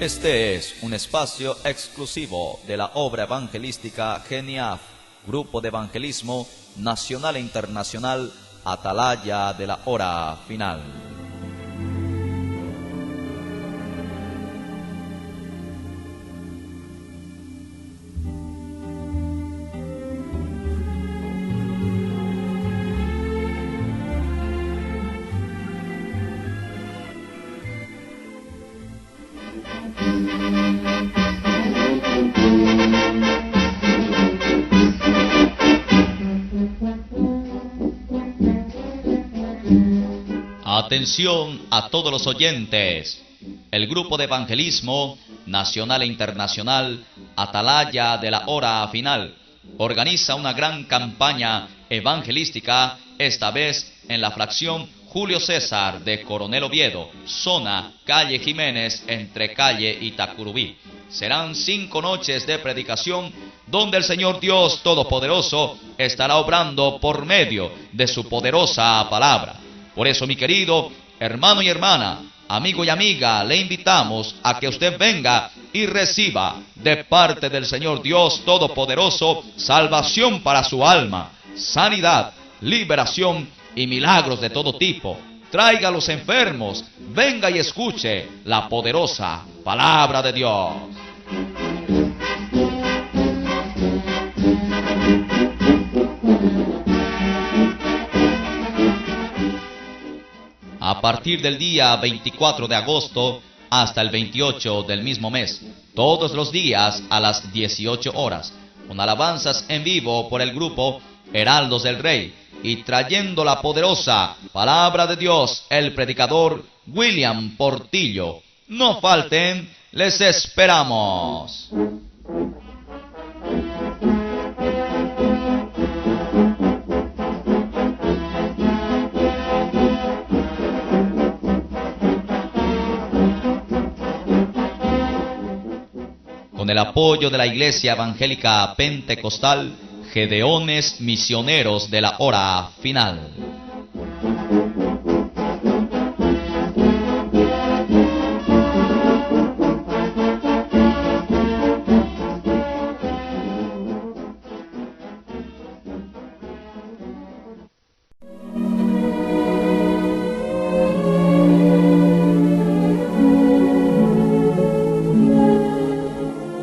Este es un espacio exclusivo de la obra evangelística GENIAF, Grupo de Evangelismo Nacional e Internacional, Atalaya de la Hora Final. Atención a todos los oyentes. El Grupo de Evangelismo Nacional e Internacional, Atalaya de la Hora Final, organiza una gran campaña evangelística, esta vez en la fracción Julio César de Coronel Oviedo, zona Calle Jiménez, entre Calle y Tacurubí. Serán 5 noches de predicación donde el Señor Dios Todopoderoso estará obrando por medio de su poderosa palabra. Por eso, mi querido hermano y hermana, amigo y amiga, le invitamos a que usted venga y reciba de parte del Señor Dios Todopoderoso salvación para su alma, sanidad, liberación y milagros de todo tipo. Traiga a los enfermos, venga y escuche la poderosa palabra de Dios. A partir del día 24 de agosto hasta el 28 del mismo mes, todos los días a las 18 horas, con alabanzas en vivo por el grupo Heraldos del Rey, y trayendo la poderosa palabra de Dios, el predicador William Portillo. No falten, les esperamos. Con el apoyo de la Iglesia Evangélica Pentecostal, Gedeones Misioneros de la Hora Final.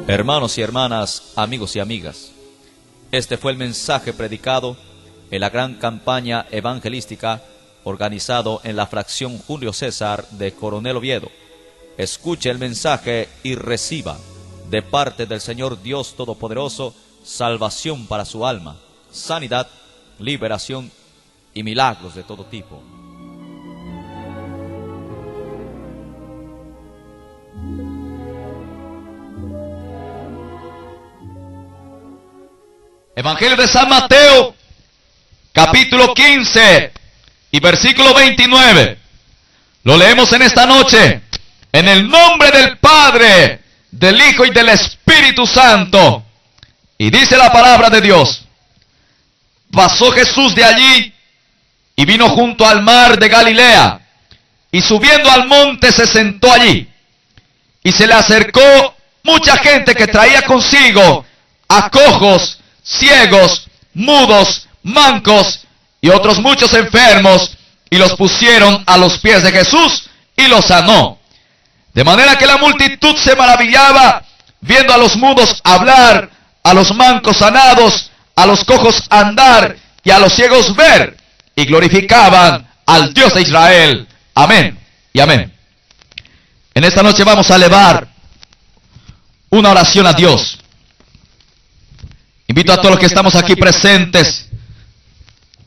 Hermanos y hermanas, amigos y amigas, este fue el mensaje predicado en la gran campaña evangelística organizado en la fracción Julio César de Coronel Oviedo. Escuche el mensaje y reciba de parte del Señor Dios Todopoderoso salvación para su alma, sanidad, liberación y milagros de todo tipo. Evangelio de San Mateo, capítulo 15 y versículo 29. Lo leemos en esta noche. En el nombre del Padre, del Hijo y del Espíritu Santo. Y dice la palabra de Dios: pasó Jesús de allí y vino junto al mar de Galilea, y subiendo al monte se sentó allí. Y se le acercó mucha gente que traía consigo a cojos, ciegos, mudos, mancos y otros muchos enfermos, y los pusieron a los pies de Jesús y los sanó. De manera que la multitud se maravillaba viendo a los mudos hablar, a los mancos sanados, a los cojos andar y a los ciegos ver, y glorificaban al Dios de Israel. Amén y amén. En esta noche vamos a elevar una oración a Dios. Invito a todos los que estamos aquí presentes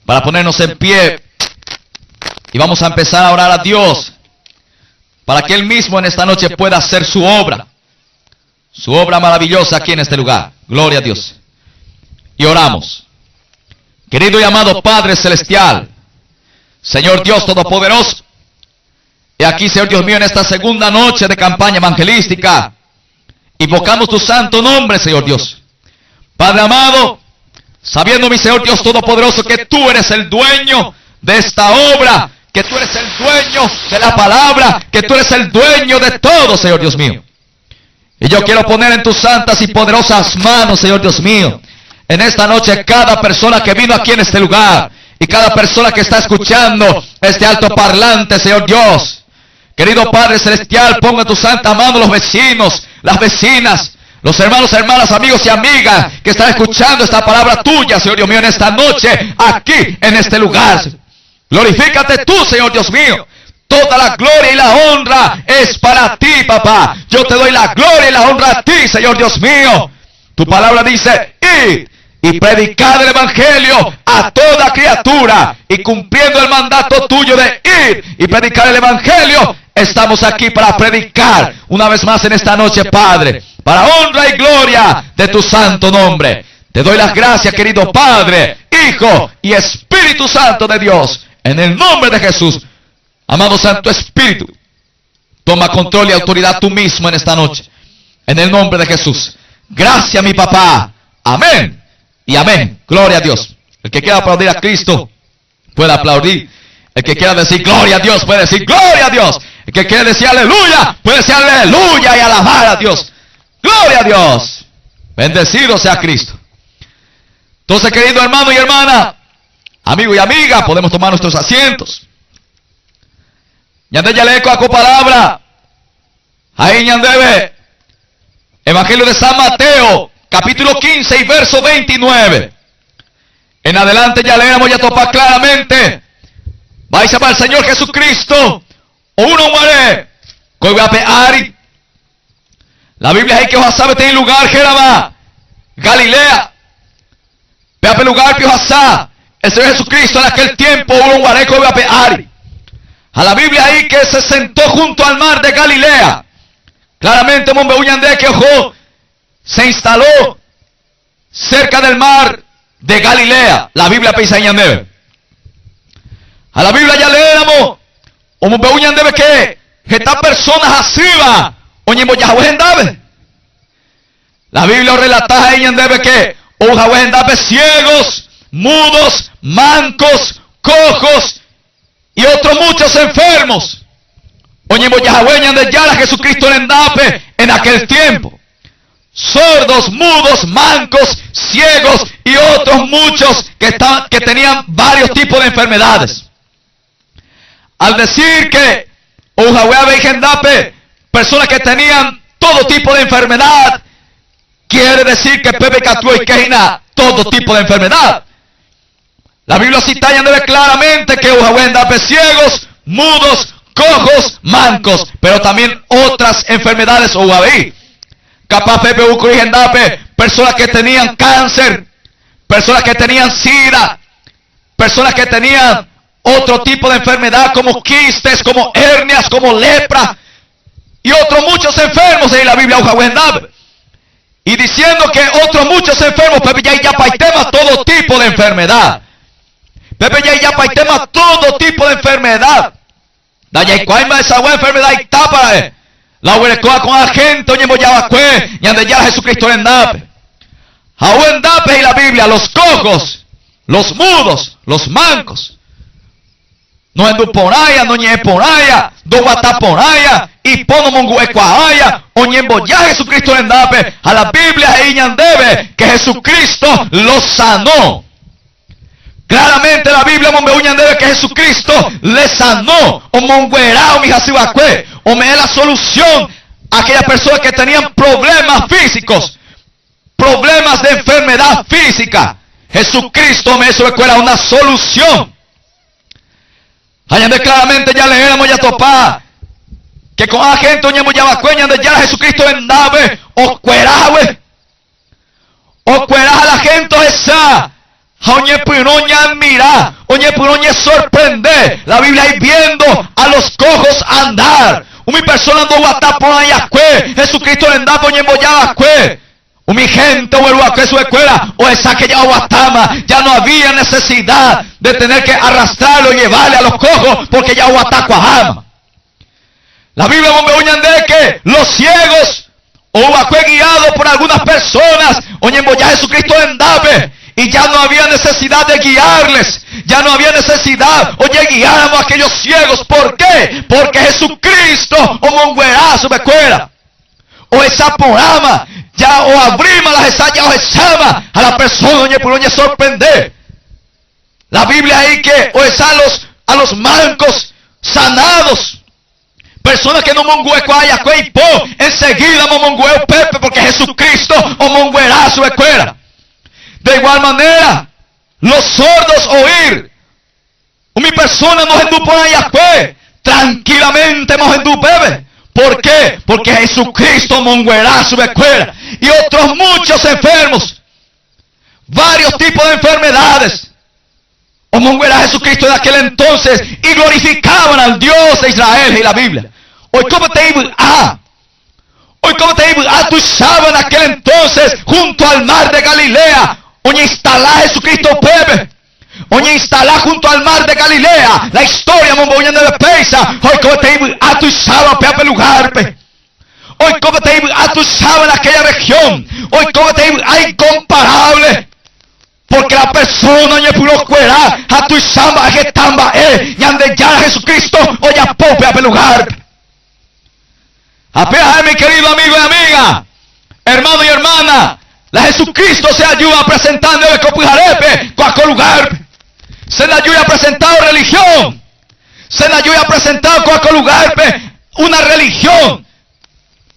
para ponernos en pie y vamos a empezar a orar a Dios para que Él mismo en esta noche pueda hacer su obra maravillosa aquí en este lugar. Gloria a Dios. Y oramos. Querido y amado Padre Celestial, Señor Dios Todopoderoso, y aquí, Señor Dios mío, en esta segunda noche de campaña evangelística, invocamos tu santo nombre, Señor Dios. Padre amado, sabiendo, mi Señor Dios Todopoderoso, que tú eres el dueño de esta obra, que tú eres el dueño de la palabra, que tú eres el dueño de todo, Señor Dios mío. Y yo quiero poner en tus santas y poderosas manos, Señor Dios mío, en esta noche cada persona que vino aquí en este lugar y cada persona que está escuchando este alto parlante, Señor Dios. Querido Padre Celestial, ponga en tu santa mano los vecinos, las vecinas, los hermanos, hermanas, amigos y amigas que están escuchando esta palabra tuya, Señor Dios mío, en esta noche, aquí en este lugar. Glorifícate tú, Señor Dios mío. Toda la gloria y la honra es para ti, papá. Yo te doy la gloria y la honra a ti, Señor Dios mío. Tu palabra dice, id y predicad el evangelio a toda criatura. Y cumpliendo el mandato tuyo de ir y predicar el evangelio, estamos aquí para predicar una vez más en esta noche, Padre, para honra y gloria de tu santo nombre. Te doy las gracias, querido Padre, Hijo y Espíritu Santo de Dios, en el nombre de Jesús. Amado Santo Espíritu, toma control y autoridad tú mismo en esta noche, en el nombre de Jesús. Gracias, mi papá. Amén y amén. Gloria a Dios. El que quiera aplaudir a Cristo puede aplaudir. El que quiera decir gloria a Dios puede decir gloria a Dios. El que quiera decir aleluya puede decir aleluya y alabar a Dios. Gloria a Dios. Bendecido sea Cristo. Entonces, querido hermano y hermana, amigo y amiga, podemos tomar nuestros asientos. Ñande Yaleco a palabra. Ahí ñandebe. Evangelio de San Mateo, capítulo 15 y verso 29. En adelante ya leemos ya topar claramente. Vais a ver al Señor Jesucristo. O uno muere. Coibapeari. La Biblia dice que os sabe tener lugar Jerabá, Galilea. Peape lugar que os el Señor Jesucristo en aquel tiempo uno muere Coibapeari. A la Biblia ahí que se sentó junto al mar de Galilea. Claramente Mombe Uñandé que ojo se instaló cerca del mar de Galilea. La Biblia pisa Ñandé. A la Biblia ya leemos o Mombe Uñandé que estas personas así oñembo Yahweh Endabe. La Biblia relata a Ñandé que o Yahweh Endabe ciegos, mudos, mancos, cojos y otros muchos enfermos. Oñemo Yahweh de Yara Jesucristo en Endape en aquel tiempo. Sordos, mudos, mancos, ciegos y otros muchos que tenían varios tipos de enfermedades. Al decir que Yahweh en Endape, personas que tenían todo tipo de enfermedad, quiere decir que Pepe Catué y Keina, todo tipo de enfermedad. La Biblia cita claramente que Yahweh Endape ciegos, mudos, cojos, mancos, pero también otras enfermedades o ahí. Capaz Pepe Ucuri Endape, personas que tenían cáncer, personas que tenían sida, personas que tenían otro tipo de enfermedad como quistes, como hernias, como lepra y otros muchos enfermos en la Biblia Yahweh Endape. Y diciendo que otros muchos enfermos, Pepe ya paitema todo tipo de enfermedad. Pepe ya paitema todo tipo de enfermedad. Daya cuaima esa buena enfermedad y tapa la huerecoa con agente oye moyabacue y ande ya Jesucristo en Endape. Aún Endape y la Biblia, los cojos, los mudos, los mancos. No en duponaya, no ñe ponaya, do guataponaya, y pono monguecuaya, oñembo ya Jesucristo en Endape. A la Biblia y ñandebe que Jesucristo los sanó. Claramente la Biblia debe que Jesucristo le sanó o monguerao mi jasibacue o me da la solución a aquellas personas que tenían problemas físicos, problemas de enfermedad física. Jesucristo me hizo escuela una solución. Allá claramente ya leemos ya topá que con la gente oñemos ya vacueña de ya Jesucristo en nave o cuerawe o cuera a la gente esa. Oñe puroña mira, oñe puroña sorprende. La Biblia ahí viendo a los cojos andar. Mi persona no guata por allá cue. Jesucristo le anda oñe mollaba cue. Mi gente vuelvo a que su escuela o esa que ya guatama. Ya no había necesidad de tener que arrastrarlo y llevarle a los cojos porque ya guata cuajama. La Biblia me que los ciegos o fue guiado por algunas personas. Oñe mollaba Jesucristo le andaba. Y ya no había necesidad de guiarles. Ya no había necesidad. Oye, guiáramos a aquellos ciegos. ¿Por qué? Porque Jesucristo o monguerá su becuera. o esa programa, ya o abrimos las ensayas o exama a la persona donde por donde sorprender. La Biblia ahí que o es a los mancos sanados. Personas que no mongueco haya cuerpo, enseguida mongueo Pepe porque Jesucristo o monguerá su escuela. De igual manera, los sordos oír. Mi persona no endupo haya cue, tranquilamente no endupe. ¿Por qué? Porque Jesucristo monguerá su escuela. Y otros muchos enfermos, varios tipos de enfermedades. O monguerá Jesucristo de aquel entonces y glorificaban al Dios de Israel y la Biblia. Hoy como te digo, tú sabes en aquel entonces junto al mar de Galilea, donde instalá Jesucristo Pepe, donde instalá junto al mar de Galilea, la historia monboñando de Pesa. Hoy como te digo, tú sabes Pepe lugar, hoy como te digo, tú sabes en aquella región, hoy como te digo, incomparable. Porque la persona no pudo cuerar a tu samba que tamba y ande ya Jesucristo o ya pope a lugar. Apenas mi querido amigo y amiga, hermano y hermana, la Jesucristo se ayuda presentando el copujarepe cuaco lugar. Se le ayuda presentando religión. Se le ayuda presentando cuaco lugar una religión.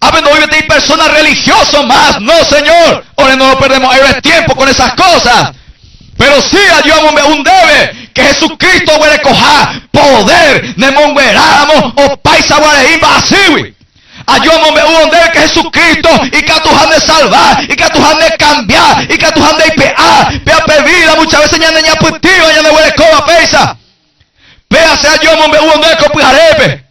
No hay personas religiosas más. No, Señor. Ahora no lo perdemos el tiempo con esas cosas. Pero sí ayudamos un debe que Jesucristo huele coja poder de mongueramos o paisa guareimba así. Ayudamos un debe que Jesucristo y que tú han de salvar y que tú han de cambiar y que tú han de pear. Pea perdida muchas veces ya niña putiva ya no huele coja paisa. Pea se ayudamos un debe que pujarepe.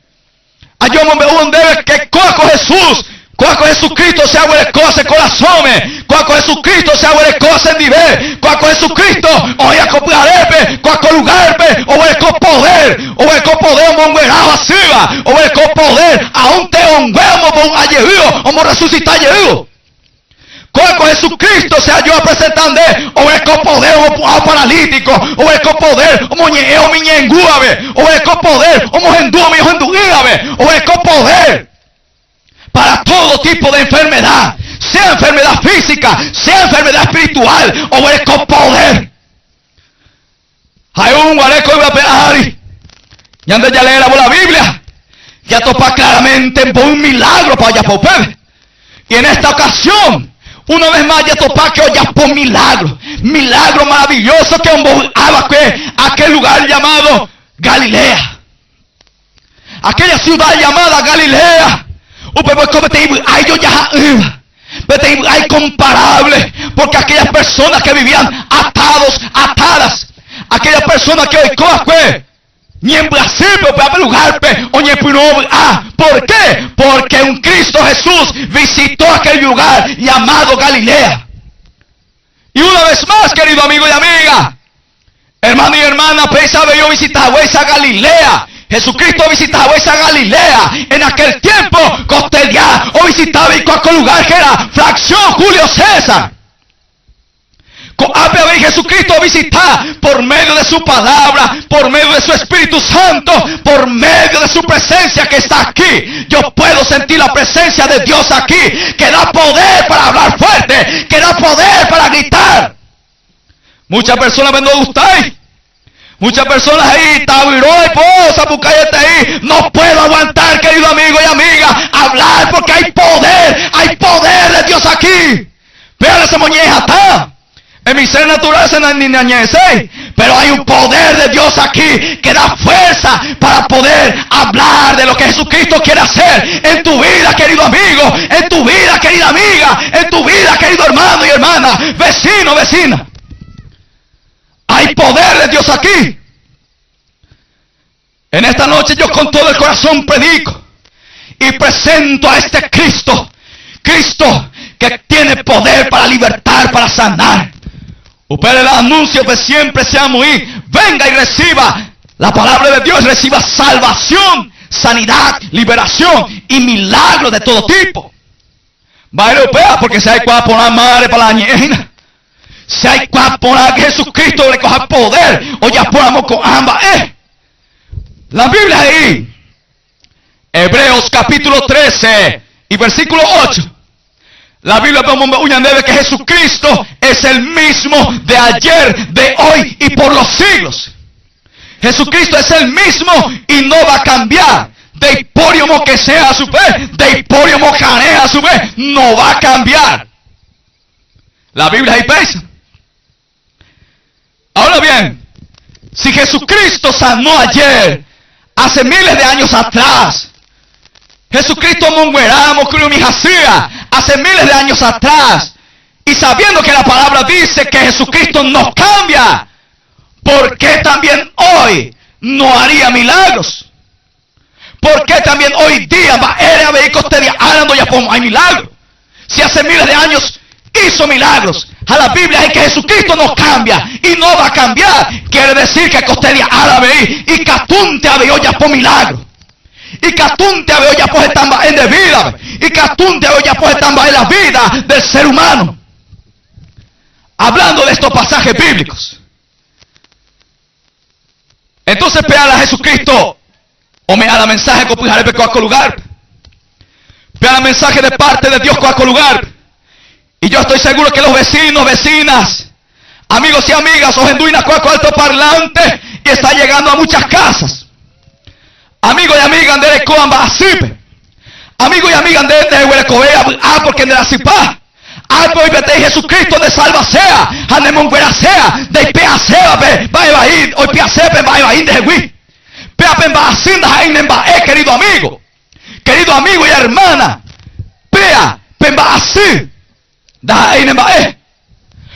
Ayudamos un debe que coja Jesús. Cuaco Jesucristo se haga cosa en corazones. Cuaco Jesucristo se haga cosa en nivel. Cuaco Jesucristo oye copiarepe. Cuaco lugarpe. O el poder. O el poder monguerado asiva. O el poder aún te honguemos por ayevío. O resucitar ayevío. Cuaco Jesucristo se halló presentando. O el poder o paralítico. O el poder o moñeo miñengúave. O el poder o mojendúa mi joendúíave. O el poder para todo tipo de enfermedad, sea enfermedad física, sea enfermedad espiritual, o el poder. Hay un guareco y peari. Y antes ya leer la Biblia, ya topa claramente un milagro para allá por Pepe. Y en esta ocasión, una vez más ya topa que ya por milagro maravilloso que aquel lugar llamado Galilea. Aquella ciudad llamada Galilea. Hay comparable, porque aquellas personas que vivían atadas, aquellas personas que hoy ni en Brasil lugar ¿por qué? Porque un Cristo Jesús visitó aquel lugar llamado Galilea. Y una vez más, querido amigo y amiga, hermano y hermana, pensaba yo visitar esa Galilea. Jesucristo visitaba esa Galilea en aquel tiempo costería o visitaba en cualquier lugar que era fracción Julio César. Jesucristo visitaba por medio de su palabra, por medio de su Espíritu Santo, por medio de su presencia que está aquí. Yo puedo sentir la presencia de Dios aquí, que da poder para hablar fuerte, que da poder para gritar. Muchas personas ven donde usted. Muchas personas ahí, no puedo aguantar, querido amigo y amiga, hablar porque hay poder de Dios aquí. Pero esa moñeja está. En mi ser natural se nañece, pero hay un poder de Dios aquí que da fuerza para poder hablar de lo que Jesucristo quiere hacer en tu vida, querido amigo, en tu vida, querida amiga, en tu vida, querido hermano y hermana, vecino, vecina. Hay poder de Dios aquí. En esta noche yo con todo el corazón predico y presento a este Cristo. Cristo que tiene poder para libertar, para sanar. Usted el anuncio de siempre sea muy. Venga y reciba la palabra de Dios. Reciba salvación, sanidad, liberación y milagros de todo tipo. Va europea porque se hay que poner madre para la ñena. Si hay que poner que Jesucristo le coja poder, o ya ponemos con ambas. La Biblia ahí, Hebreos capítulo 13 y versículo 8. La Biblia dice que Jesucristo es el mismo de ayer, de hoy y por los siglos. Jesucristo es el mismo y no va a cambiar. De hipóriamo que sea a su vez, de hipóriamo que haré a su vez, no va a cambiar. La Biblia es pesa. Ahora bien, si Jesucristo sanó ayer, hace miles de años atrás, Jesucristo mongueramos con mi hacía hace miles de años atrás, y sabiendo que la palabra dice que Jesucristo no cambia, ¿por qué también hoy no haría milagros? ¿Por qué también hoy día hay milagros? Si hace miles de años hizo milagros, a la Biblia es que Jesucristo no cambia y no va a cambiar. Quiere decir que costería árabe y catunte a ya por milagro. Y catunte a ya por estar en de vida. Y catunte a ya por estar en la vida del ser humano. Hablando de estos pasajes bíblicos. Entonces pega a Jesucristo. O me da la mensaje que pujaré a lugar. Pega el mensaje de parte de Dios a lugar. Y yo estoy seguro que los vecinos, vecinas, amigos y amigas, os enduina cuaco alto parlante y está llegando a muchas casas. Amigos y amigas de Coamba Asipe. Amigos y amigas de Huelecovea, porque de la Cipá. Pues vete Jesucristo de salva sea, anemongüera sea, de pea sea, va a ir, hoy pea sepe, va a ir de Jehuí. Pea pemba asinda, querido amigo y hermana. Pea pemba así.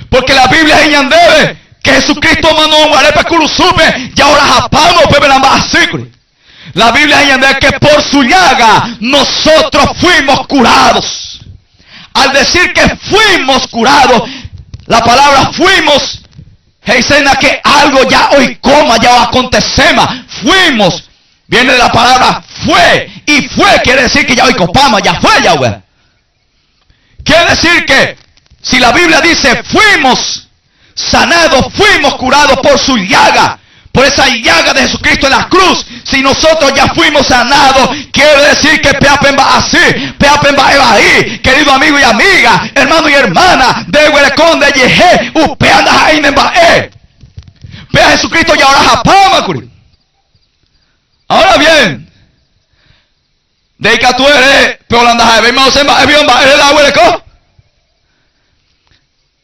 Porque la Biblia debe que Jesucristo mandó un guarepe culusupe y ahora japamos la Biblia debe que por su llaga nosotros fuimos curados. Al decir que fuimos curados, la palabra fuimos dice que algo ya hoy coma, ya acontecema. Fuimos viene de la palabra fue, y fue quiere decir que ya hoy copama, ya fue Yahweh. Quiere decir que si la Biblia dice fuimos sanados, fuimos curados por su llaga, por esa llaga de Jesucristo en la cruz, si nosotros ya fuimos sanados, quiere decir que peapemba así, peapemba eva ahí, querido amigo y amiga, hermano y hermana, de Huelecón, de Yeje, upeanda ahí nemba ve a Jesucristo y ahora japama. Ahora bien, de que tú eres peolanda, vemos en eres la Huelecón.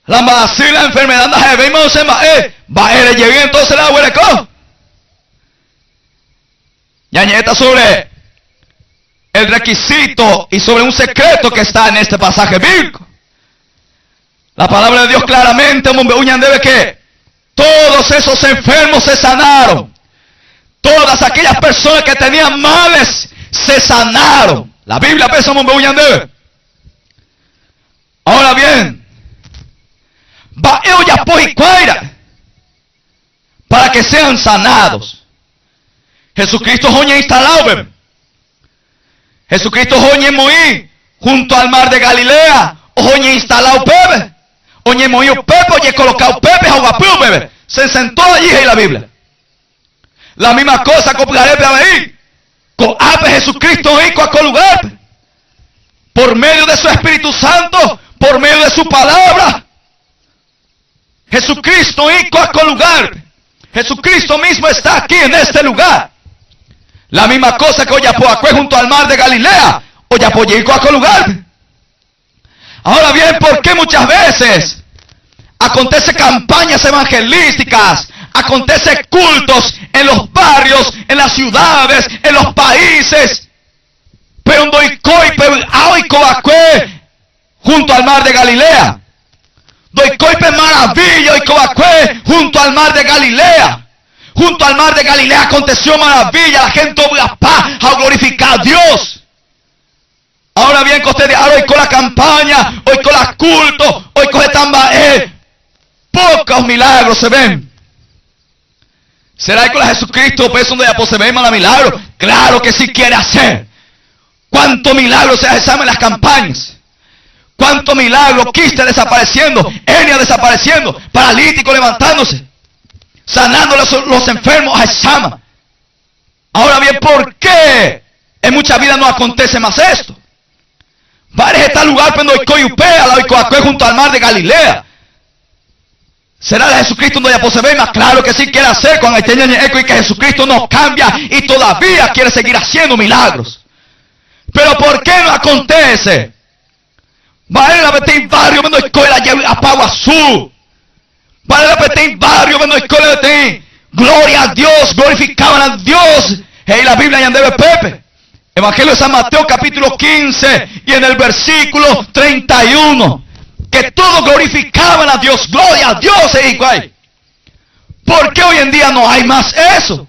La mbasi, la enfermedad de vemos en eres llegué entonces la Huelecón. Y añeta sobre el requisito y sobre un secreto que está en este pasaje bíblico. La palabra de Dios claramente debe que todos esos enfermos se sanaron. Todas aquellas personas que tenían males se sanaron. La Biblia pesa debe. Ahora bien, para que sean sanados. Jesucristo joñe instalado. Jesucristo joñe moí junto al mar de Galilea. Joñe instalado bebé. Oñe moí pepe, oye colocado pepe, agua bebé. Se sentó allí en la Biblia. La misma cosa copiaré ahí. Con ape Jesucristo y con lugar. Por medio de su Espíritu Santo, por medio de su palabra. Jesucristo y con lugar. Jesucristo mismo está aquí en este lugar. La misma cosa que Oyapoacue junto al mar de Galilea. Oyapoyico a lugar. Ahora bien, ¿por qué muchas veces acontece campañas evangelísticas, acontece cultos en los barrios, en las ciudades, en los países? Pero junto al mar de Galilea. Doicoipe maravilla y coacue junto al mar de Galilea. Junto al mar de Galilea aconteció maravilla. La gente a glorificar a Dios. Ahora bien, hoy con la campaña, hoy con la culto, hoy con el pocos milagros se ven. ¿Será que con la Jesucristo pues donde ya se ven más milagros? Claro que sí quiere hacer. ¿Cuántos milagros se hacen en las campañas? ¿Cuántos milagros? Quiste desapareciendo, hernia desapareciendo, paralítico levantándose, sanando los enfermos a Shama. Ahora bien, ¿por qué en muchas vidas no acontece más esto? Vare este lugar cuando estoy upea, la estoy junto al mar de Galilea. ¿Será de Jesucristo donde ya se ve más claro que sí quiere hacer con el eco y que Jesucristo nos cambia y todavía quiere seguir haciendo milagros? Pero ¿por qué no acontece? Vale la petit barrio cuando escuela a Pau Azul. Vale la petit barrio cuando escuela de gloria a Dios, glorificaban a Dios. Y la Biblia ya debe Pepe. Evangelio de San Mateo capítulo 15 y en el versículo 31. Que todos glorificaban a Dios, gloria a Dios. ¿Por qué hoy en día no hay más eso?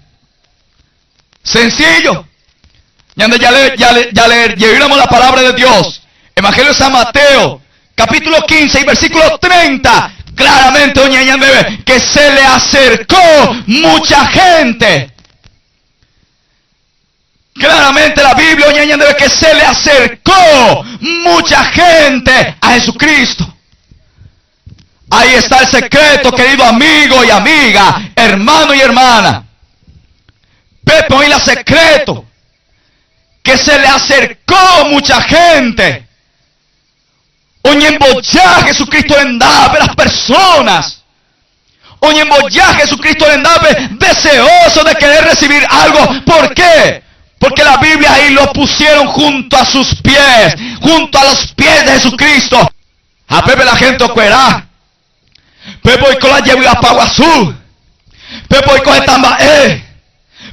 Sencillo. Ya leímos la palabra de Dios. Evangelio de San Mateo, capítulo 15 y versículo 30. Claramente, que se le acercó mucha gente. Claramente la Biblia, que se le acercó mucha gente a Jesucristo. Ahí está el secreto, querido amigo y amiga, hermano y hermana. Pepe, oí el secreto. Que se le acercó mucha gente. Oye, embollar Jesucristo en dave las personas. Oye, embollar Jesucristo en dave deseoso de querer recibir algo. ¿Por qué? Porque la Biblia ahí lo pusieron junto a sus pies. Junto a los pies de Jesucristo. A Pepe la gente ocuerá. Pepe hoy con la lleva a Pau Azul. Pepe hoy con el tambaé.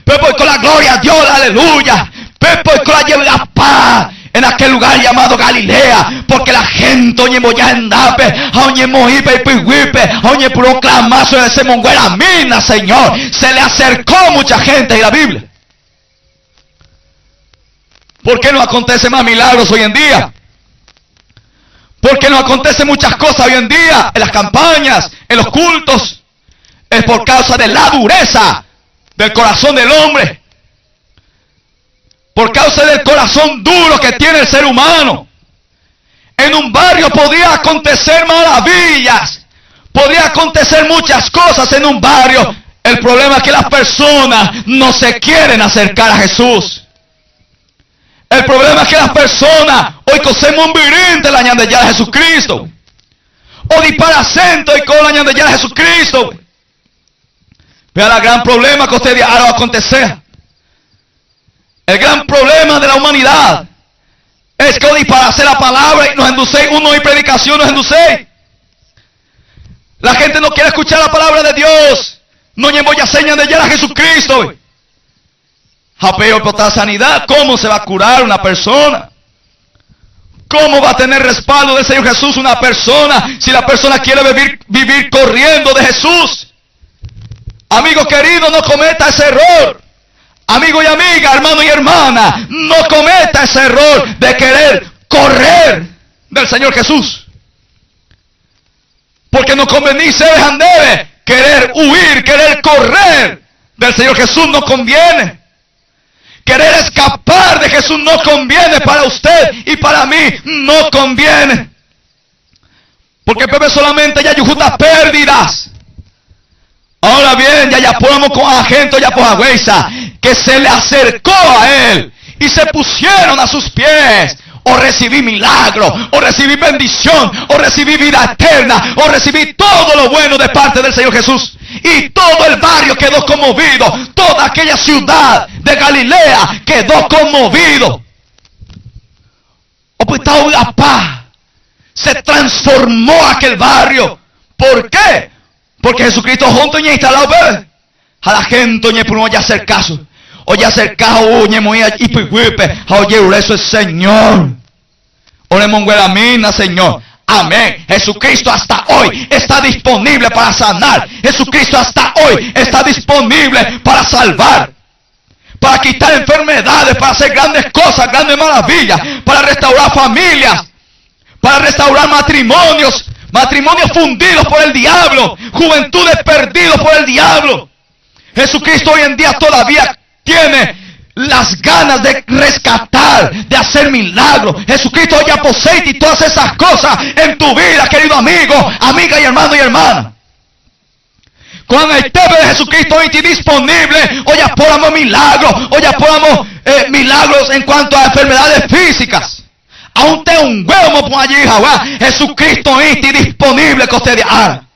Pepe hoy con la gloria a Dios, aleluya. Pepe hoy con la lleva a paz. En aquel lugar llamado Galilea, porque la gente oye moya en dape, oye mojipe y pihuipe, oye proclamazo de ese monguera mina, Señor. Se le acercó mucha gente en la Biblia. ¿Por qué no acontece más milagros hoy en día? ¿Por qué no acontecen muchas cosas hoy en día? En las campañas, en los cultos. Es por causa de la dureza del corazón del hombre. Por causa del corazón duro que tiene el ser humano. En un barrio podía acontecer maravillas. Podría acontecer muchas cosas en un barrio. El problema es que las personas no se quieren acercar a Jesús. El problema es que las personas hoy cosemos un virín de la ñandellá de Jesucristo. O disparacento y con la ñandellá de Jesucristo. Vea el gran problema que usted ahora va a acontecer. El gran problema de la humanidad es que hoy para hacer la palabra y nos inducéis, uno y predicación nos inducéis. La gente no quiere escuchar la palabra de Dios. No llevamos ya señas de llegar a Jesucristo. Japeo por la sanidad, ¿cómo se va a curar una persona? ¿Cómo va a tener respaldo del Señor Jesús una persona si la persona quiere vivir corriendo de Jesús? Amigo querido, no cometa ese error. Amigo y amiga, hermano y hermana, no cometa ese error de querer correr del Señor Jesús. Porque no conviene dejan de querer huir, querer correr del Señor Jesús no conviene. Querer escapar de Jesús no conviene para usted y para mí no conviene. Porque Pepe solamente ya yujuta pérdidas. Ahora bien, ya podemos con agente ya por agüeza que se le acercó a él y se pusieron a sus pies. O recibí milagro, o recibí bendición, o recibí vida eterna, o recibí todo lo bueno de parte del Señor Jesús. Y todo el barrio quedó conmovido. Toda aquella ciudad de Galilea quedó conmovido. O pues la paz. Se transformó aquel barrio. ¿Por qué? Porque Jesucristo junto y instalado a la gente oye por no hacer caso. Oye hacer caso oye muy y pihuipe. Oye eso es Señor. Ore monguera mina, Señor. Amén. Jesucristo hasta hoy está disponible para sanar. Jesucristo hasta hoy está disponible para salvar. Para quitar enfermedades, para hacer grandes cosas, grandes maravillas. Para restaurar familias. Para restaurar matrimonios. Matrimonios fundidos por el diablo. Juventudes perdidas por el diablo. Jesucristo hoy en día todavía tiene las ganas de rescatar, de hacer milagros. Jesucristo ya posee y todas esas cosas en tu vida, querido amigo, amiga y hermano y hermana. Con el tema de Jesucristo hoy disponible, hoy aporamos milagros, hoy aporamos milagros en cuanto a enfermedades físicas. Aún tengo un huevo por allí, Jesucristo está disponible que ustedes hagan.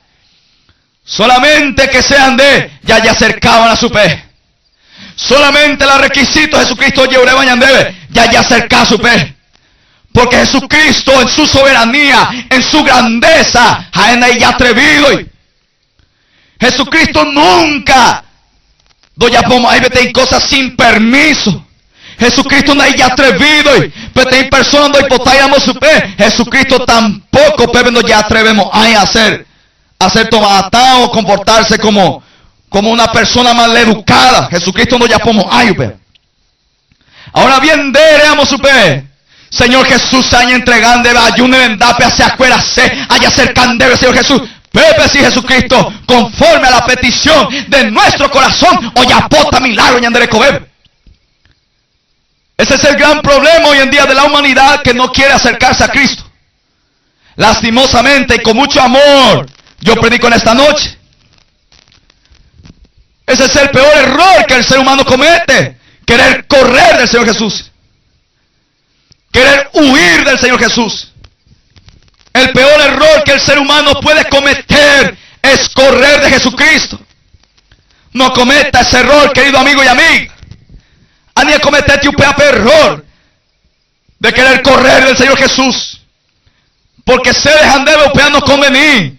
Solamente que sean de ya acercaban a su fe. Solamente los requisitos de Jesucristo ya acerca a su fe. Porque Jesucristo en su soberanía, en su grandeza, ya atrevido. Jesucristo nunca doña Poma ahí vete en cosas sin permiso. Jesucristo no hay atrevido, pero hay personas donde potayamos su fe. Jesucristo tampoco, pero no ya atrevemos a hacer tomar o comportarse como una persona mal educada. Jesucristo no ya podemos ayudar. Ahora bien, deremos su fe. Señor Jesús, se haya entregando, ayúdenme en dape hacia afuera, haya acercando, Señor Jesús. Pepe, si Jesucristo, conforme a la petición de nuestro corazón, hoy apota milagro y andere cober. Ese es el gran problema hoy en día de la humanidad que no quiere acercarse a Cristo. Lastimosamente y con mucho amor, yo predico en esta noche. Ese es el peor error que el ser humano comete. Querer correr del Señor Jesús. Querer huir del Señor Jesús. El peor error que el ser humano puede cometer es correr de Jesucristo. No cometa ese error, querido amigo y amiga. A ni cometerte un peor error de querer correr del Señor Jesús. Porque se dejan de ver no convenir.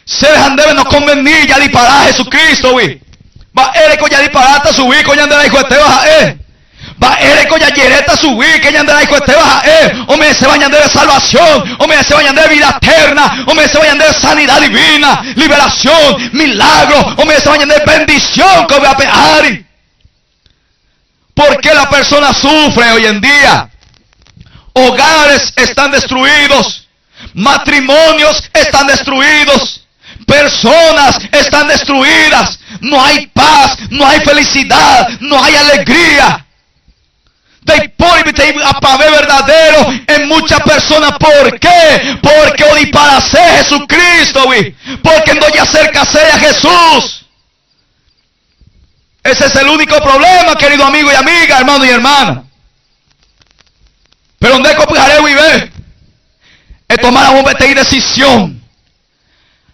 Se dejan de ver no convenir ya disparar a Jesucristo, güey. Va ereco ya disparata su güey, coña de la hijo de baja va ereco ya yereta su güey, que ya de la hijo de baja o me se vayan de salvación, o me se vayan de vida eterna, o me se vayan de sanidad divina, liberación, milagro, o me se vayan de bendición que voy a pegar. ¿Por qué la persona sufre hoy en día? Hogares están destruidos, matrimonios están destruidos, personas están destruidas, no hay paz, no hay felicidad, no hay alegría. De hipócrita y apave verdadero en muchas personas. ¿Por qué? Porque hoy para ser Jesucristo, güey. Porque no ya acercarse a Jesús. Ese es el único problema, querido amigo y amiga, hermano y hermana. Pero donde copiaré y ver es tomar una decisión.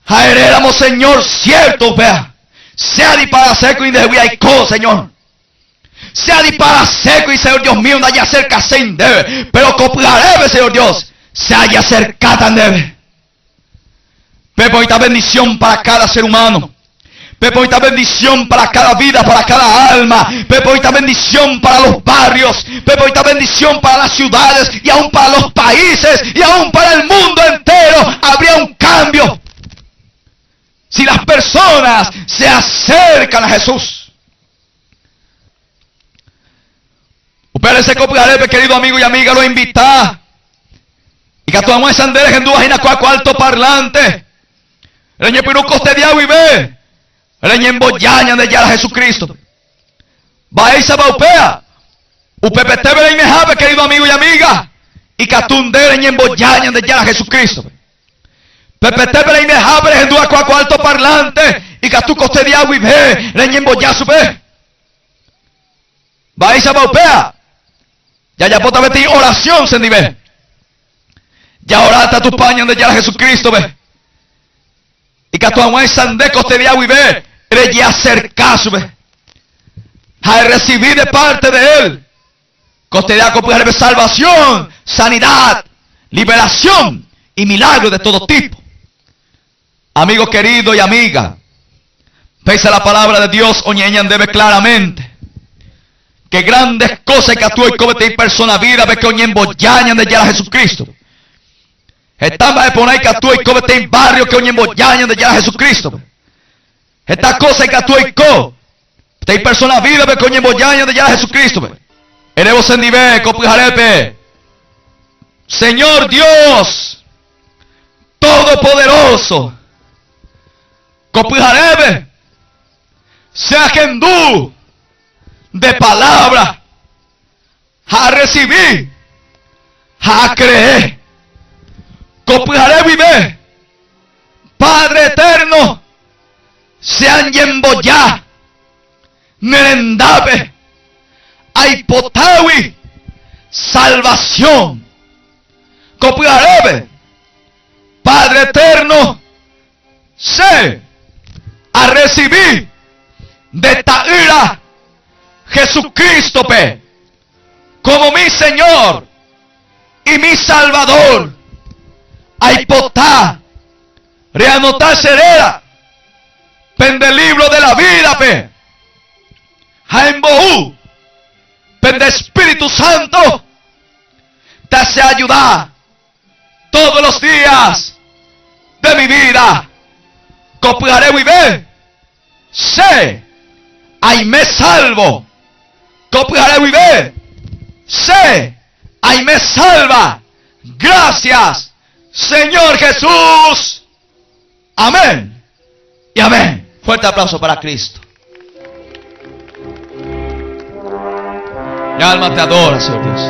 Jaeréramos, Señor, cierto, vea. Sea de para seco y de huiaico, Señor. Sea de para seco y Señor Dios mío, no haya cerca sin debe. Pero copiaré, Señor Dios, se haya cerca tan debe. Pepo, esta bendición para cada ser humano. Pepo, esta bendición para cada vida, para cada alma. Pepo, esta bendición para los barrios. Pepo, esta bendición para las ciudades y aún para los países y aún para el mundo entero. Habría un cambio si las personas se acercan a Jesús. Pero ese copiaré, querido amigo y amiga, lo invita. Y que tu esa en tu vagina cuarto parlante. Reñe pero coste de agua y ve. Reñe en boyaña de ya a Jesucristo. Va a esa baupea. UPPT ve y me jabe, querido amigo y amiga. Y que tu reñe en boyaña de ya a Jesucristo. PPT ve y me jabe en tu cuarto parlante. Y que tu coste de agua y ve. Reñe en boyaña su ve. Va a esa baupea. Ya pota vete oración se nivel. Ya orata tu paño de ya Jesucristo ve. Y que tu amor sande coste de agua y ve. Eres ya acercaso ve. A recibir de parte de él. Coste de agua puede salvación, sanidad, liberación y milagros de todo tipo. Amigo querido y amiga. Pese a la palabra de Dios, oñeñan debe claramente. Que grandes cosas que tú y comete persona vida ve que oñen boyañan de ya a Jesucristo. Estamos de poner que tú y comete en barrio que oñen boyañan de ya a Jesucristo. Estas cosas que tú y comete persona vida ve que oñen boyañan de ya a Jesucristo. Eremos en nivel copijarepe. Señor Dios Todopoderoso. Copijarepe. Sea gendú. De palabra a recibir, a creer. Copiaré vive. Padre eterno, sean yemboyá, nerendabe, aipotawi, salvación, Copiarebe. Padre eterno, sé a recibir de esta ira Jesucristo pe, como mi Señor y mi Salvador. Aipotá, reanotar serera, pende el libro de la vida pe, Jaimboú, pende Espíritu Santo, te hace ayudar todos los días de mi vida. Copiaré y ve, sé, ahí me salvo. Copiaré y ve, sé, ahí me salva. Gracias, Señor Jesús. Amén y amén. Fuerte aplauso para Cristo. Mi alma te adora, Señor Dios.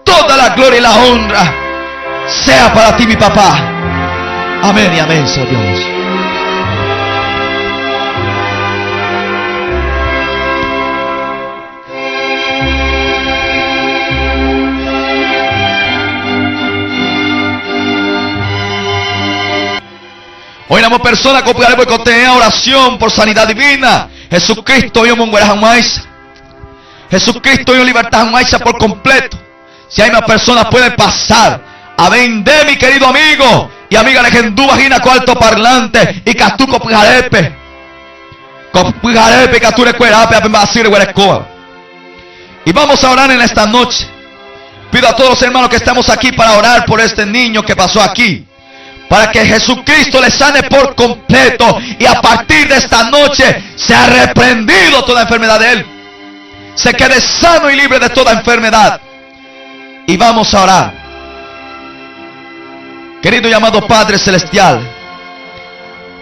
Toda la gloria y la honra sea para ti, mi papá. Amén y amén, Señor Dios. Hoy éramos personas que tenía oración por sanidad divina. Jesucristo yo monguera jamás. Jesucristo yo libertad jamás por completo. Si hay más personas pueden pasar a vender, mi querido amigo y amiga de Gendú vagina cuarto parlante y castú copijarepe. Copijarepe, castú recuerape, apembasir huerecoa. Y vamos a orar en esta noche. Pido a todos los hermanos que estamos aquí para orar por este niño que pasó aquí, para que Jesucristo le sane por completo y a partir de esta noche se ha reprendido toda enfermedad de él, se quede sano y libre de toda enfermedad. Y vamos a orar. Querido y amado Padre Celestial,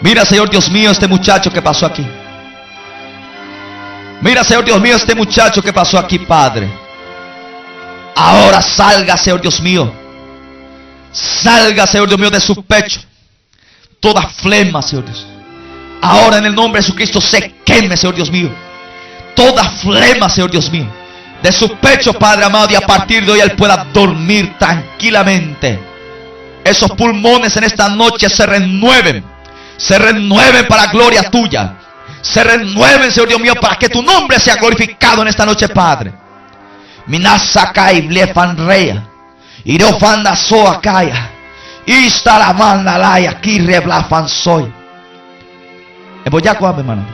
mira, Señor Dios mío, este muchacho que pasó aquí. Mira, Señor Dios mío, este muchacho que pasó aquí, Padre. Ahora salga, Señor Dios mío. Salga, Señor Dios mío, de su pecho toda flema, Señor Dios. Ahora en el nombre de Jesucristo se queme, Señor Dios mío, toda flema, Señor Dios mío, de su pecho, Padre amado, y a partir de hoy él pueda dormir tranquilamente. Esos pulmones en esta noche se renueven para gloria tuya. Se renueven, Señor Dios mío, para que tu nombre sea glorificado en esta noche, Padre. Minasakai blefan rea. Irofanda soa kaya. Ista la manda laya aquí reblafan soy. Boyaco, hermano.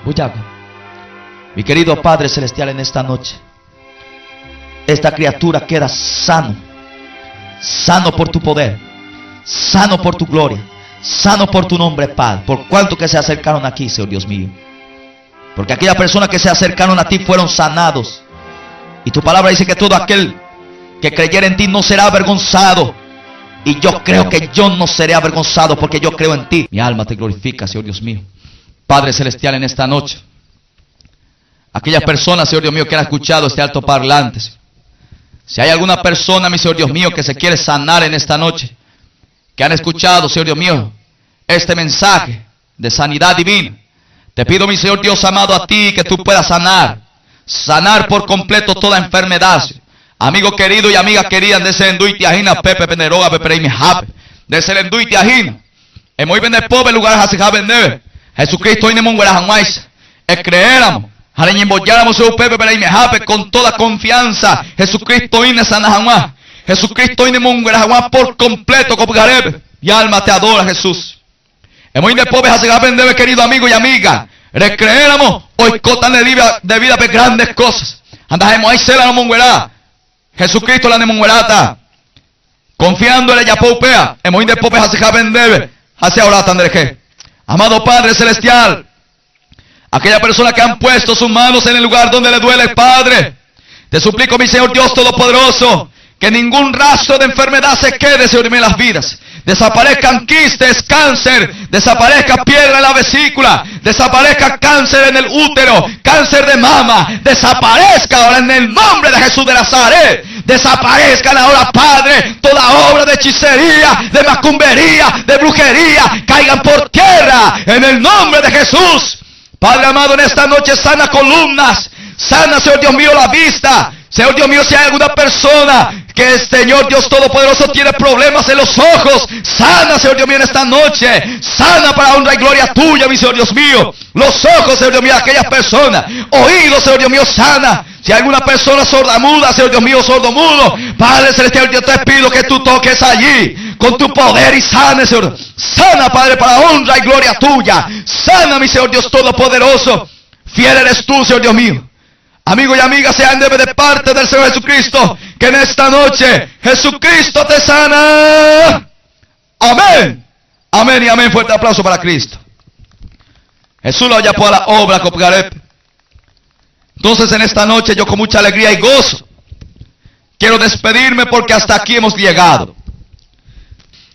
Boyaco. Mi querido Padre Celestial, en esta noche esta criatura queda sano. Sano por tu poder, sano por tu gloria, sano por tu nombre, Padre. Por cuanto que se acercaron aquí, Señor Dios mío. Porque aquellas personas que se acercaron a ti fueron sanados. Y tu palabra dice que todo aquel que creyera en ti no será avergonzado. Y yo creo que yo no seré avergonzado porque yo creo en ti. Mi alma te glorifica, Señor Dios mío. Padre Celestial, en esta noche, aquellas personas, Señor Dios mío, que han escuchado este alto parlante, si hay alguna persona, mi Señor Dios mío, que se quiere sanar en esta noche, que han escuchado, Señor Dios mío, este mensaje de sanidad divina, te pido, mi Señor Dios amado, a ti que tú puedas sanar por completo toda enfermedad. Amigo querido y amiga querida, de ese enduite ajina, Pepe Peneroga, Pepe y Jape, de ese enduite ajina, en muy buen pobre lugar, así Jabe Neve, Jesucristo y Nemonguera Jamás, creéramos. Con toda confianza, Jesucristo y Sanajamá, Jesucristo y Nemonguera por completo, y alma te adora, Jesús. Es muy de pobre, querido amigo y amiga, recreéramos hoy cotan de vida de grandes cosas. Andajemos ahí se la monguera, Jesucristo la nemonguerata, confiando en ella popea, es muy de pobre, hacia ahora tandreje. Amado Padre Celestial, aquella persona que han puesto sus manos en el lugar donde le duele, Padre, te suplico, mi Señor Dios Todopoderoso, que ningún rastro de enfermedad se quede, Señor mío, en las vidas. Desaparezcan quistes, cáncer, desaparezca piedra en la vesícula, desaparezca cáncer en el útero, cáncer de mama, desaparezca ahora en el nombre de Jesús de Nazaret. Desaparezcan ahora, Padre, toda obra de hechicería, de macumbería, de brujería, caigan por tierra en el nombre de Jesús. Padre amado, en esta noche sana columnas, sana, Señor Dios mío, la vista, Señor Dios mío, si hay alguna persona que el Señor Dios Todopoderoso tiene problemas en los ojos, sana, Señor Dios mío, en esta noche. Sana para honra y gloria tuya, mi Señor Dios mío. Los ojos, Señor Dios mío, de aquellas personas. Oídos, Señor Dios mío, sana. Si hay alguna persona sordamuda, Señor Dios mío, sordomudo, Padre Celestial, yo te pido que tú toques allí con tu poder y sane, Señor. Sana, Padre, para honra y gloria tuya. Sana, mi Señor Dios Todopoderoso. Fiel eres tú, Señor Dios mío. Amigos y amigas, sean de parte del Señor Jesucristo, que en esta noche Jesucristo te sana. Amén. Amén y amén. Fuerte aplauso para Cristo. Jesús lo haya por la obra copgarep. Entonces en esta noche yo con mucha alegría y gozo quiero despedirme porque hasta aquí hemos llegado.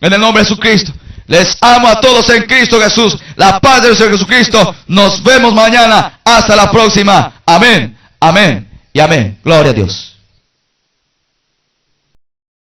En el nombre de Jesucristo. Les amo a todos en Cristo Jesús. La paz del Señor Jesucristo. Nos vemos mañana. Hasta la próxima. Amén. Amén y amén. Gloria a Dios.